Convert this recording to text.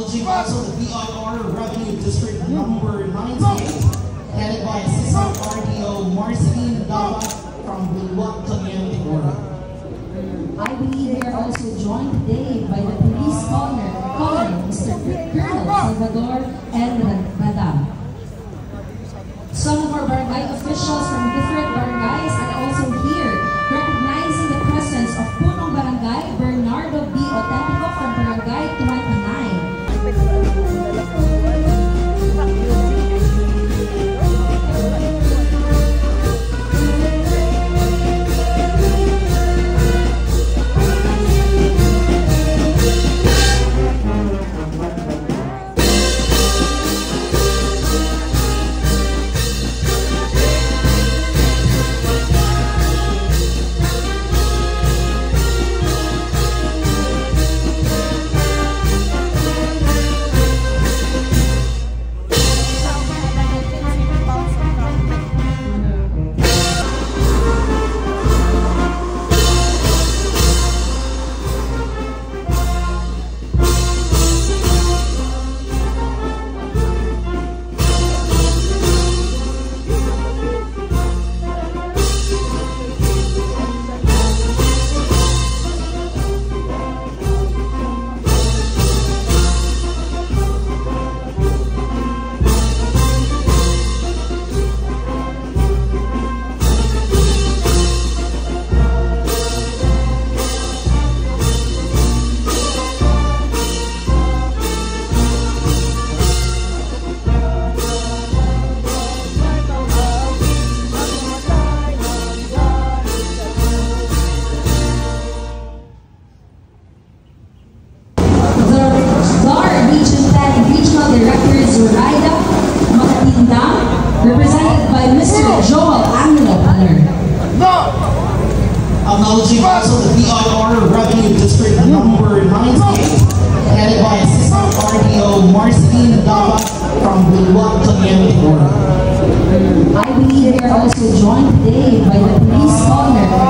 Acknowledging also the BIR Revenue District number 98, headed by Assistant RDO Marceline Dava from Bulwak, Cagayan de Oro. I believe they are also joined today by the police colonel, Mr. Colonel Salvador L. Radam. Some of our barangay officials from different barangays are also here, recognizing the presence of Punong Barangay Bernardo B. Otetico from Barangay 29. Represented by Mr. Joel Angelo Paler. Acknowledging also the BIR Revenue District number 98, headed by Assistant RDO Marceline Dava from Bulwak, Cagayan de Oro. I believe they are also joined today by the police colonel,